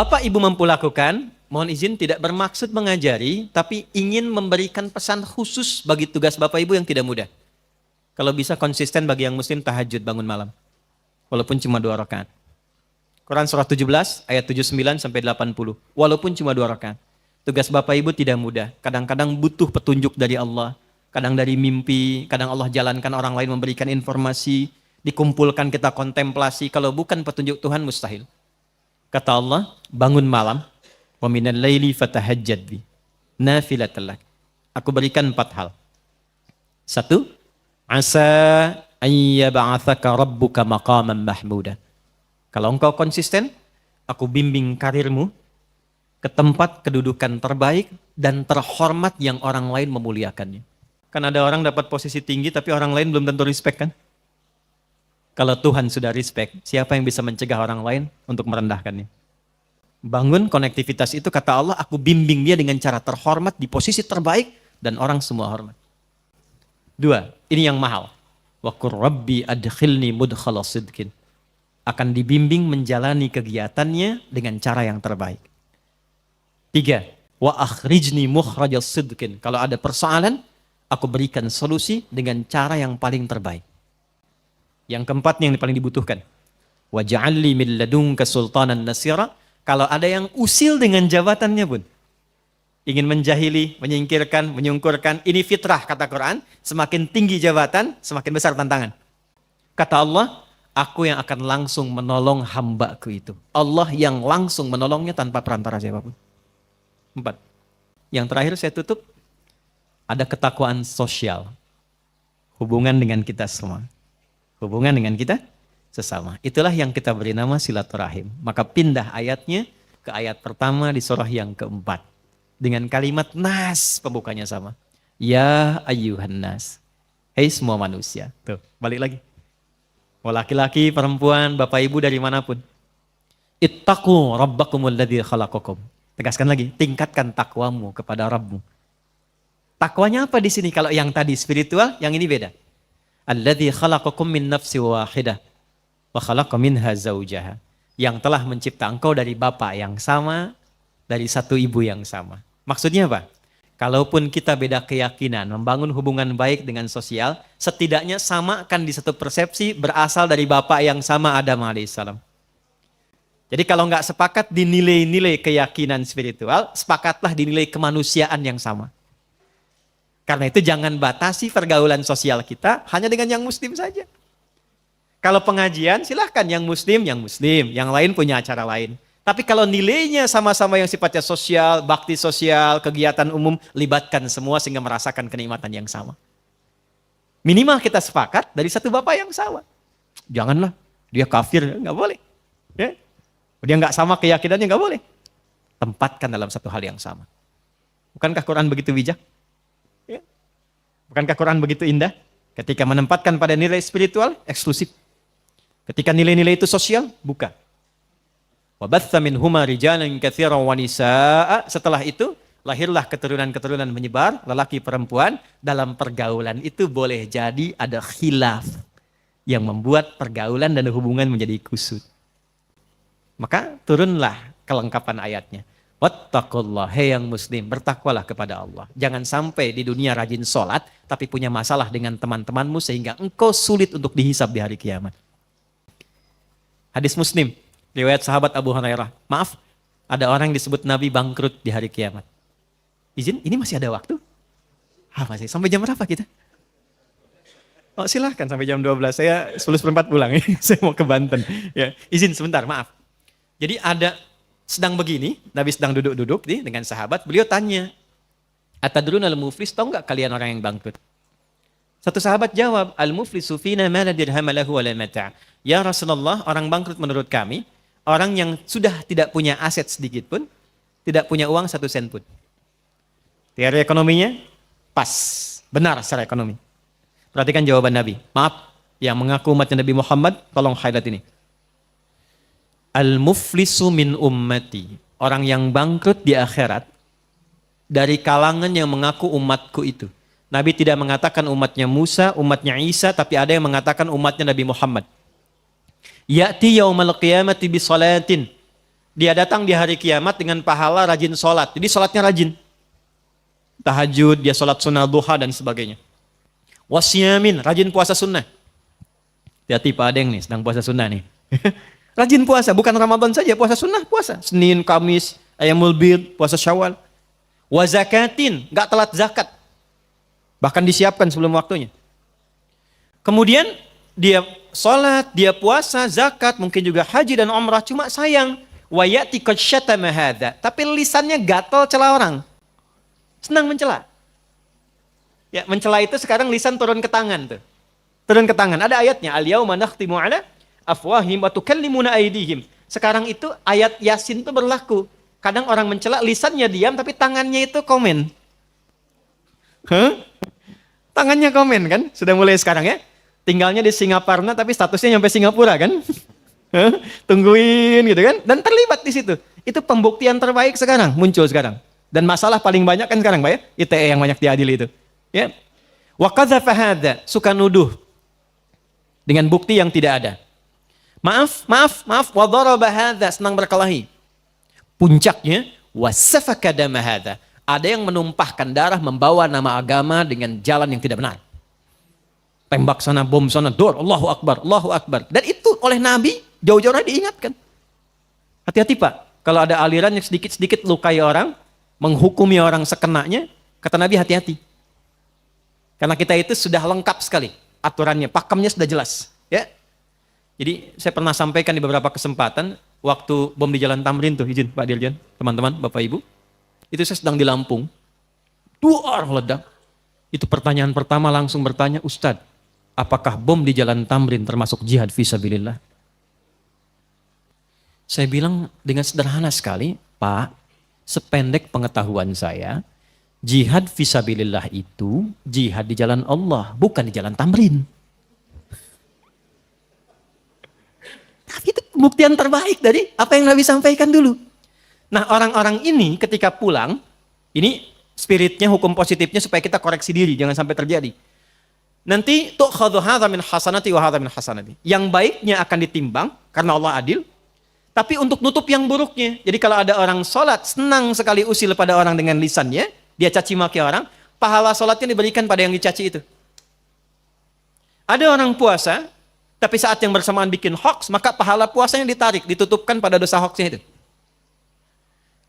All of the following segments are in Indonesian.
Apa ibu mampu lakukan? Mohon izin tidak bermaksud mengajari, tapi ingin memberikan pesan khusus bagi tugas Bapak Ibu yang tidak mudah. Kalau bisa konsisten bagi yang muslim tahajud bangun malam. Walaupun cuma 2 rakaat. Quran surah 17 ayat 79 sampai 80. Walaupun cuma 2 rakaat. Tugas Bapak Ibu tidak mudah. Kadang-kadang butuh petunjuk dari Allah. Kadang dari mimpi, kadang Allah jalankan orang lain memberikan informasi. Dikumpulkan kita kontemplasi. Kalau bukan petunjuk Tuhan mustahil. Kata Allah, bangun malam. Wa minal laili fatahajjad bi nafilatan lak. Aku berikan 4 hal. 1, asa ayyab'atsaka rabbuka maqaman mahmuda. Kalau engkau konsisten, aku bimbing karirmu ke tempat kedudukan terbaik dan terhormat yang orang lain memuliakannya. Kan ada orang dapat posisi tinggi tapi orang lain belum tentu respect kan? Kalau Tuhan sudah respect, siapa yang bisa mencegah orang lain untuk merendahkannya? Bangun konektivitas itu, kata Allah, aku bimbing dia dengan cara terhormat di posisi terbaik dan orang semua hormat. 2, ini yang mahal. Wa qur rabbi adkhilni mudkhala sidqin. Akan dibimbing menjalani kegiatannya dengan cara yang terbaik. 3, wa akhrijni mukhrajas sidqin. Kalau ada persoalan, aku berikan solusi dengan cara yang paling terbaik. Yang keempat yang paling dibutuhkan. Wa ja'alli min ladunka sultanan nasira. Kalau ada yang usil dengan jabatannya pun, ingin menjahili, menyingkirkan, menyungkurkan, ini fitrah kata Quran. Semakin tinggi jabatan, semakin besar tantangan. Kata Allah, aku yang akan langsung menolong hambaku itu. Allah yang langsung menolongnya tanpa perantara siapapun. 4. Yang terakhir saya tutup, ada ketakwaan sosial. Hubungan dengan kita semua. Hubungan dengan kita sesama. Itulah yang kita beri nama silaturahim. Maka pindah ayatnya ke ayat pertama di surah yang keempat. Dengan kalimat nas, pembukanya sama. Ya ayyuhan nas. Hei semua manusia. Tuh, balik lagi. Mau laki-laki, perempuan, bapak ibu dari manapun. Ittaqu rabbakumul ladzi khalaqakum. Tegaskan lagi, tingkatkan takwamu kepada Rabbmu. Takwanya apa di sini? Kalau yang tadi spiritual, yang ini beda. Alladzi khalaqakum min nafsin wahidah. Wa khalaqa minha zaujaha. Yang telah mencipta engkau dari bapak yang sama, dari satu ibu yang sama. Maksudnya apa? Kalaupun kita beda keyakinan, membangun hubungan baik dengan sosial, setidaknya samakan di satu persepsi berasal dari bapak yang sama, Adam alaihissalam. Jadi kalau nggak sepakat di nilai-nilai keyakinan spiritual, sepakatlah di nilai kemanusiaan yang sama. Karena itu jangan batasi pergaulan sosial kita hanya dengan yang muslim saja. Kalau pengajian, silahkan yang muslim, yang lain punya acara lain. Tapi kalau nilainya sama-sama yang sifatnya sosial, bakti sosial, kegiatan umum, libatkan semua sehingga merasakan kenikmatan yang sama. Minimal kita sepakat dari satu bapak yang sama. Janganlah, dia kafir, nggak boleh. Ya? Dia nggak sama keyakinannya, nggak boleh. Tempatkan dalam satu hal yang sama. Bukankah Quran begitu bijak? Ya? Bukankah Quran begitu indah? Ketika menempatkan pada nilai spiritual, eksklusif. Ketika nilai-nilai itu sosial, buka. Wabatha minhuma rijalan katsiran wa nisaa. Setelah itu, lahirlah keturunan-keturunan menyebar, lelaki perempuan. Dalam pergaulan itu boleh jadi ada khilaf yang membuat pergaulan dan hubungan menjadi kusut. Maka turunlah kelengkapan ayatnya. Wattaqullah, hei yang muslim, bertakwalah kepada Allah. Jangan sampai di dunia rajin sholat, tapi punya masalah dengan teman-temanmu sehingga engkau sulit untuk dihisab di hari kiamat. Hadis Muslim, riwayat sahabat Abu Hurairah. Maaf, ada orang yang disebut Nabi bangkrut di hari kiamat. Izin, ini masih ada waktu? Masih. Sampai jam berapa kita? Oh silahkan sampai jam 12. Saya 10:04 pulang. Saya mau ke Banten. Ya, izin sebentar, maaf. Jadi ada sedang begini, Nabi sedang duduk-duduk dengan sahabat. Beliau tanya, Atadruna al-muflis, tahu nggak kalian orang yang bangkrut? Satu sahabat jawab, Al-muflisu fina ma la dirham lahu wa la mata'. Ya Rasulullah, orang bangkrut menurut kami, orang yang sudah tidak punya aset sedikit pun, tidak punya uang 1 sen pun. Teori ekonominya pas, benar secara ekonomi. Perhatikan jawaban Nabi. Maaf, yang mengaku umatnya Nabi Muhammad, tolong highlight ini. Al-muflisu min ummati. Orang yang bangkrut di akhirat, dari kalangan yang mengaku umatku itu. Nabi tidak mengatakan umatnya Musa, umatnya Isa, tapi ada yang mengatakan umatnya Nabi Muhammad. Ya'ti yaumal qiyamati bi salatin. Dia datang di hari kiamat dengan pahala rajin sholat. Jadi sholatnya rajin. Tahajud, dia sholat sunnah duha dan sebagainya. Wasyamin, rajin puasa sunnah. Hati-hati Pak Adeng nih, sedang puasa sunnah nih. Rajin puasa, bukan Ramadan saja, puasa sunnah, puasa. Senin, Kamis, Ayyamul Bid, puasa Syawal. Wazakatin, gak telat zakat. Bahkan disiapkan sebelum waktunya. Kemudian dia sholat, dia puasa, zakat, mungkin juga haji dan umrah. Cuma sayang, wayati qad syatama hadza. Tapi lisannya gatal cela orang. Senang mencela. Ya, mencela itu sekarang lisan turun ke tangan tuh. Turun ke tangan. Ada ayatnya, al-yauma nakhtimu ala afwahim wa tukallimuna aydihim. Sekarang itu ayat Yasin itu berlaku. Kadang orang mencela lisannya diam tapi tangannya itu komen. Tangannya komen kan? Sudah mulai sekarang ya. Tinggalnya di Singaparna tapi statusnya nyampe Singapura kan? Tungguin gitu kan? Dan terlibat di situ. Itu pembuktian terbaik sekarang, muncul sekarang. Dan masalah paling banyak kan sekarang Pak ya? ITE yang banyak diadili itu. Ya. Wa qadzafa hadza, suka nuduh dengan bukti yang tidak ada. Maaf, wa daraba hadza, senang berkelahi. Puncaknya wasafaka dama hadza. Ada yang menumpahkan darah, membawa nama agama dengan jalan yang tidak benar. Tembak sana, bom sana, dor, Allahu Akbar, Allahu Akbar. Dan itu oleh Nabi jauh-jauh diingatkan. Hati-hati Pak, kalau ada aliran yang sedikit-sedikit lukai orang, menghukumi orang sekenanya, kata Nabi hati-hati. Karena kita itu sudah lengkap sekali aturannya, pakemnya sudah jelas. Ya. Jadi saya pernah sampaikan di beberapa kesempatan, waktu bom di Jalan Tamrin tuh, izin Pak Dirjen, teman-teman, Bapak Ibu. Itu saya sedang di Lampung. 2 orang meledak. Itu pertanyaan pertama langsung bertanya, Ustadz, apakah bom di Jalan Tamrin termasuk jihad fisabilillah? Saya bilang dengan sederhana sekali, Pak, sependek pengetahuan saya, jihad fisabilillah itu jihad di jalan Allah, bukan di Jalan Tamrin. Tapi itu pembuktian terbaik dari apa yang Nabi sampaikan dulu. Nah, orang-orang ini ketika pulang, ini spiritnya, hukum positifnya supaya kita koreksi diri, jangan sampai terjadi. Nanti tu'khadhu hadza min hasanati wa hadza min hasanati. Yang baiknya akan ditimbang karena Allah adil, tapi untuk nutup yang buruknya. Jadi kalau ada orang sholat, senang sekali usil pada orang dengan lisannya, dia caci maki orang, pahala sholatnya diberikan pada yang dicaci itu. Ada orang puasa, tapi saat yang bersamaan bikin hoax, maka pahala puasanya ditarik, ditutupkan pada dosa hoaxnya itu.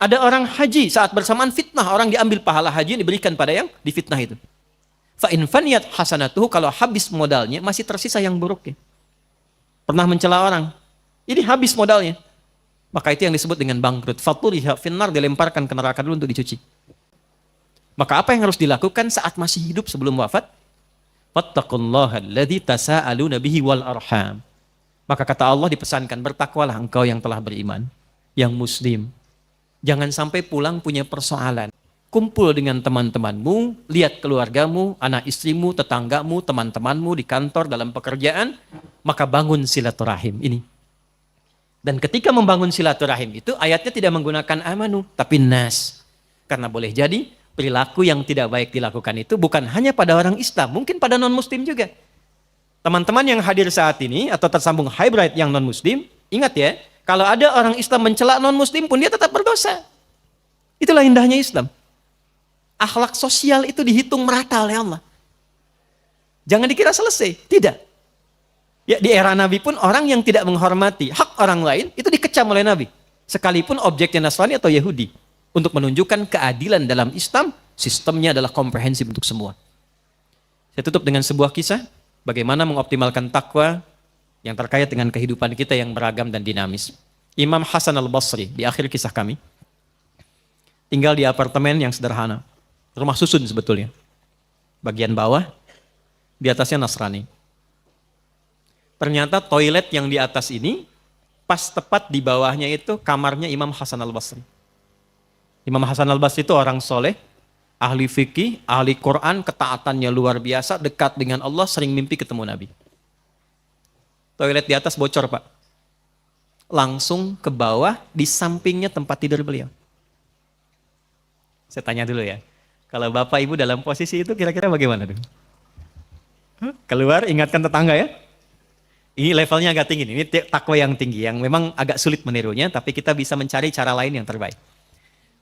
Ada orang haji, saat bersamaan fitnah, orang diambil pahala haji diberikan pada yang difitnah itu. Fa'in faniyat hasanatuhu, kalau habis modalnya, masih tersisa yang buruknya. Pernah mencela orang, ini habis modalnya. Maka itu yang disebut dengan bangkrut. Faturiha finnar, dilemparkan ke neraka dulu untuk dicuci. Maka apa yang harus dilakukan saat masih hidup sebelum wafat? Fattaqullaha alladzi tasaaluna bihi wal arham. Maka kata Allah dipesankan, bertakwalah engkau yang telah beriman, yang muslim. Jangan sampai pulang punya persoalan. Kumpul dengan teman-temanmu, lihat keluargamu, anak istrimu, tetanggamu, teman-temanmu di kantor, dalam pekerjaan, maka bangun silaturahim ini. Dan ketika membangun silaturahim itu, ayatnya tidak menggunakan amanu, tapi nas. Karena boleh jadi, perilaku yang tidak baik dilakukan itu bukan hanya pada orang Islam, mungkin pada non-muslim juga. Teman-teman yang hadir saat ini, atau tersambung hybrid yang non-muslim, ingat ya, kalau ada orang Islam mencela non-muslim pun dia tetap berdosa. Itulah indahnya Islam. Akhlak sosial itu dihitung merata oleh Allah. Jangan dikira selesai, tidak. Ya, di era Nabi pun orang yang tidak menghormati hak orang lain itu dikecam oleh Nabi. Sekalipun objeknya Nasrani atau Yahudi. Untuk menunjukkan keadilan dalam Islam, sistemnya adalah komprehensif untuk semua. Saya tutup dengan sebuah kisah, bagaimana mengoptimalkan takwa yang terkait dengan kehidupan kita yang beragam dan dinamis. Imam Hasan al-Basri, di akhir kisah kami, tinggal di apartemen yang sederhana. Rumah susun sebetulnya. Bagian bawah, di atasnya Nasrani. Ternyata toilet yang di atas ini, pas tepat di bawahnya itu kamarnya Imam Hasan al-Basri. Imam Hasan al-Basri itu orang soleh, ahli fikih, ahli Quran, ketaatannya luar biasa, dekat dengan Allah, sering mimpi ketemu Nabi. Toilet di atas bocor Pak. Langsung ke bawah, di sampingnya tempat tidur beliau. Saya tanya dulu ya, kalau Bapak Ibu dalam posisi itu kira-kira bagaimana? Keluar, ingatkan tetangga ya. Ini levelnya agak tinggi, ini takwa yang tinggi, yang memang agak sulit menirunya, tapi kita bisa mencari cara lain yang terbaik.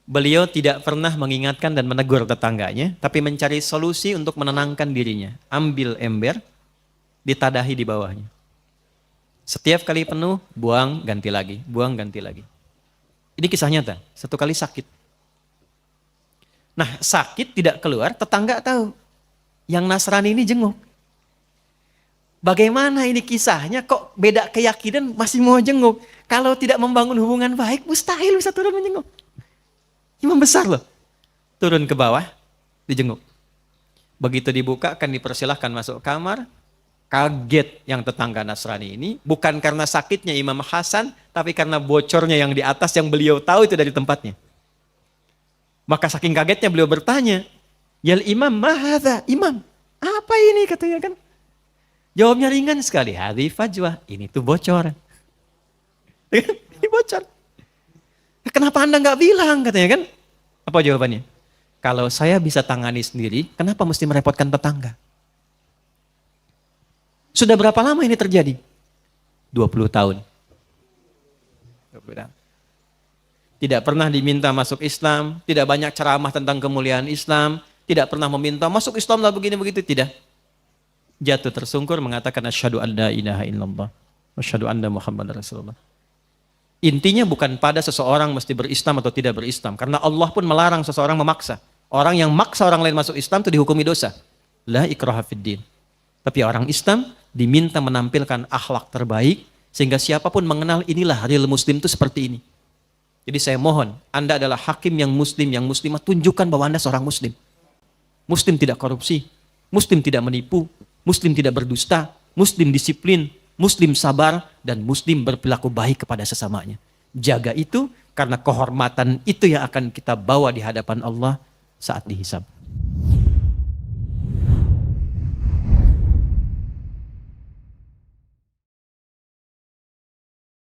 Beliau tidak pernah mengingatkan dan menegur tetangganya, tapi mencari solusi untuk menenangkan dirinya. Ambil ember, ditadahi di bawahnya. Setiap kali penuh, buang, ganti lagi. Buang, ganti lagi. Ini kisah nyata, satu kali sakit. Nah, sakit tidak keluar, tetangga tahu. Yang Nasrani ini jenguk. Bagaimana ini kisahnya, kok beda keyakinan masih mau jenguk? Kalau tidak membangun hubungan baik, mustahil bisa turun menjenguk. Imam besar loh. Turun ke bawah, dijenguk. Begitu dibuka, akan dipersilahkan masuk kamar. Kaget yang tetangga Nasrani ini, bukan karena sakitnya Imam Hasan, tapi karena bocornya yang di atas yang beliau tahu itu dari tempatnya. Maka saking kagetnya beliau bertanya, "Yal Imam, mahadha?" Imam, apa ini katanya kan? Jawabnya ringan sekali, "Hadhi fajwah." Ini tuh bocor. Ini bocor. Kenapa Anda nggak bilang katanya kan? Apa jawabannya? Kalau saya bisa tangani sendiri, kenapa mesti merepotkan tetangga? Sudah berapa lama ini terjadi? 20 tahun. 20 tahun. Tidak pernah diminta masuk Islam, tidak banyak ceramah tentang kemuliaan Islam, tidak pernah meminta masuk Islam lah begini begitu, tidak. Jatuh tersungkur mengatakan asyhadu an la ilaha illallah wa asyhadu anna Muhammadar Rasulullah. Intinya bukan pada seseorang mesti berislam atau tidak berislam, karena Allah pun melarang seseorang memaksa. Orang yang maksa orang lain masuk Islam itu dihukumi dosa. La ikraha fid din. Tapi orang Islam diminta menampilkan akhlak terbaik sehingga siapapun mengenal inilah real muslim itu seperti ini. Jadi saya mohon, Anda adalah hakim yang muslimah, tunjukkan bahwa Anda seorang muslim. Muslim tidak korupsi, muslim tidak menipu, muslim tidak berdusta, muslim disiplin, muslim sabar, dan muslim berperilaku baik kepada sesamanya. Jaga itu, karena kehormatan itu yang akan kita bawa di hadapan Allah saat dihisab.